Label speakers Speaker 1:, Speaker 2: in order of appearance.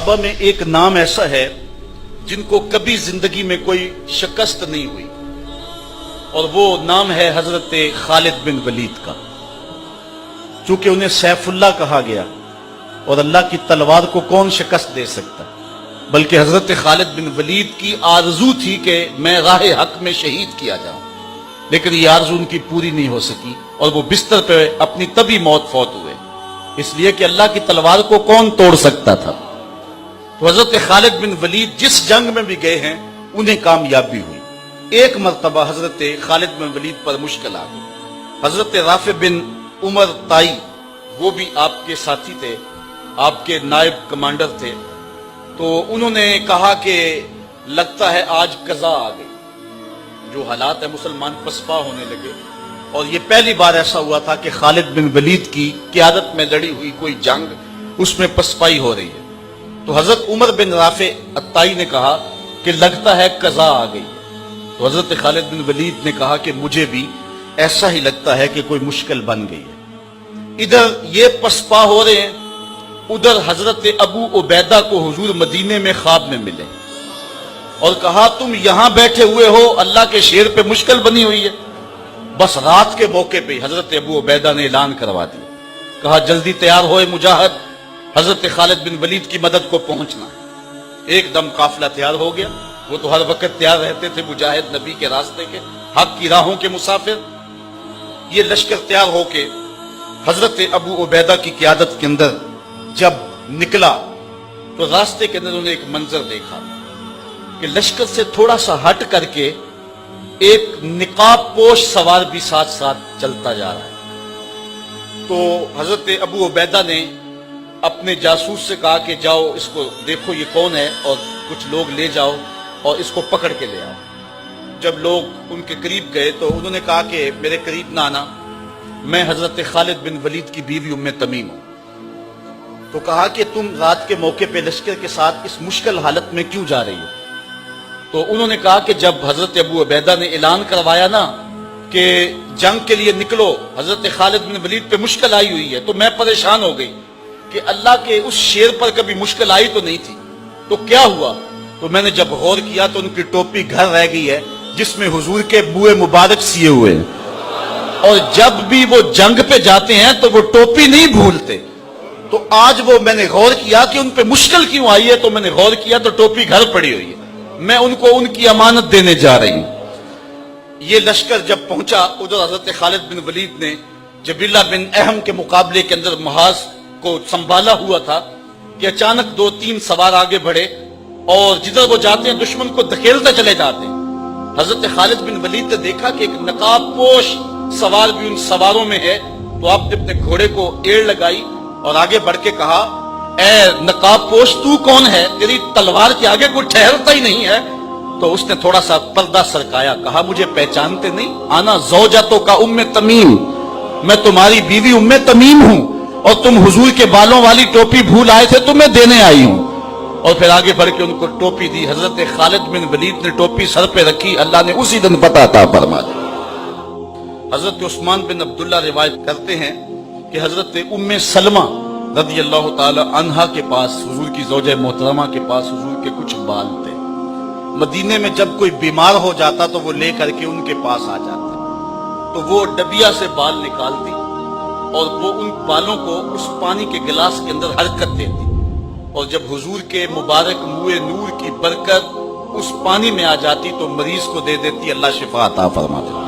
Speaker 1: सहाबा में एक नाम ऐसा है जिनको कभी जिंदगी में कोई शिकस्त नहीं हुई और वो नाम है हजरत खालिद बिन वलीद का। चूंकि उन्हें सैफुल्लाह कहा गया और अल्लाह की तलवार को कौन शिकस्त दे सकता, बल्कि हजरत खालिद बिन वलीद की आरजू थी कि मैं राह हक में शहीद किया जाऊं, लेकिन ये आरजू उनकी पूरी नहीं हो सकी और वो बिस्तर पे अपनी तभी मौत फौत हुए, इसलिए कि अल्लाह की तलवार को कौन तोड़ सकता था। तो हजरत खालिद बिन वलीद जिस जंग में भी गए हैं उन्हें कामयाबी हुई। एक मरतबा हजरत खालिद बिन वलीद पर मुश्किल आ गई। हजरत राफे बिन उमर ताई, वो भी आपके साथी थे, आपके नायब कमांडर थे, तो उन्होंने कहा कि लगता है आज कज़ा आ गई। जो हालात है मुसलमान पसपा होने लगे और ये पहली बार ऐसा हुआ था कि खालिद बिन वलीद की क़ियादत में लड़ी हुई कोई जंग, उसमें पसपाई हो रही है। तो हजरत उमर बिन राफे अत्ताई ने कहा कि लगता है कज़ा आ गई। तो हजरत खालिद बिन वलीद ने कहा कि मुझे भी ऐसा ही लगता है कि कोई मुश्किल बन गई है। इधर ये पसपा हो रहे हैं, उधर हजरत अबू उबैदा को हुजूर मदीने में ख्वाब में मिले और कहा तुम यहां बैठे हुए हो, अल्लाह के शेर पे मुश्किल बनी हुई है। बस रात के मौके पे हजरत अबू उबैदा ने ऐलान करवा दिया, कहा जल्दी तैयार होए मुजाहिद, हजरत खालिद बिन वलीद की मदद को पहुंचना है। एकदम काफिला तैयार हो गया। वो तो हर वक्त तैयार रहते थे, मुजाहिद नबी के रास्ते के, हक की राहों के मुसाफिर। ये लश्कर तैयार होके हजरत अबू उबैदा की क़ियादत के अंदर जब निकला तो रास्ते के अंदर उन्होंने एक मंजर देखा कि लश्कर से थोड़ा सा हट करके एक निकाब पोश सवार भी साथ साथ चलता जा रहा है। तो हजरत अबू उबैदा ने अपने जासूस से कहा कि जाओ इसको देखो ये कौन है और कुछ लोग ले जाओ और इसको पकड़ के ले आओ। जब लोग उनके करीब गए तो उन्होंने कहा कि मेरे करीब ना आना, मैं हजरत खालिद बिन वलीद की बीवी उम्मे तमीम हूं। तो कहा कि तुम रात के मौके पे लश्कर के साथ इस मुश्किल हालत में क्यों जा रही हो? तो उन्होंने कहा कि जब हजरत अबू उबैदा ने ऐलान करवाया ना कि जंग के लिए निकलो, हजरत खालिद बिन वलीद पे मुश्किल आई हुई है, तो मैं परेशान हो गई कि अल्लाह के उस शेर पर कभी मुश्किल आई तो नहीं थी, तो क्या हुआ? तो मैंने जब गौर किया तो उनकी टोपी घर रह गई है जिसमें हुजूर के बुए मुबारक सिए हुए हैं, और जब भी वो जंग पे जाते हैं तो वो टोपी नहीं भूलते। तो आज वो मैंने गौर किया कि उन पे मुश्किल क्यों आई है, तो मैंने गौर किया तो टोपी घर पड़ी हुई है, मैं उनको उनकी अमानत देने जा रही हूं। ये लश्कर जब पहुंचा उधर हजरत खालिद बिन वलीद ने जबीला बिन अहम के मुकाबले के अंदर महाज को संभाला हुआ था कि अचानक 2-3 सवार आगे बढ़े और जिधर वो जाते हैं दुश्मन को धकेलते चले जाते हैं। हजरत खालिद बिन वलीद ने देखा कि एक नकाब पोश सवार भी उन सवारों में है, तो आपने अपने घोड़े को एड़ लगाई और आगे बढ़ के कहा, ए नकाब पोश तू कौन है, तेरी तलवार के आगे कोई ठहरता ही नहीं है। तो उसने थोड़ा सा पर्दा सरकाया, कहा मुझे पहचानते नहीं, आना ज़ौजतो का उम्मे तमीम, मैं तुम्हारी बीवी उम्मे तमीम हूं और तुम हुजूर के बालों वाली टोपी भूल आए थे तो मैं देने आई हूं। और फिर आगे बढ़ के उनको टोपी दी। हजरत खालिद बिन वलीद ने टोपी सर पे रखी, अल्लाह ने उसी दिन पता अता फरमा दिया। हजरत उस्मान बिन अब्दुल्ला रिवायत करते हैं कि हजरत उम्मे सलमा रज़ी अल्लाह ताला अन्हा के पास, हुजूर की ज़ौजा मोहतरमा के पास हुजूर के कुछ बाल थे। मदीने में जब कोई बीमार हो जाता तो वो ले करके उनके पास आ जाते, तो वो डबिया से बाल निकालती और वो उन बालों को उस पानी के गिलास के अंदर हरकत देती, और जब हुजूर के मुबारक मुए नूर की बरकत उस पानी में आ जाती तो मरीज को दे देती, अल्लाह शिफा अता फरमा देता।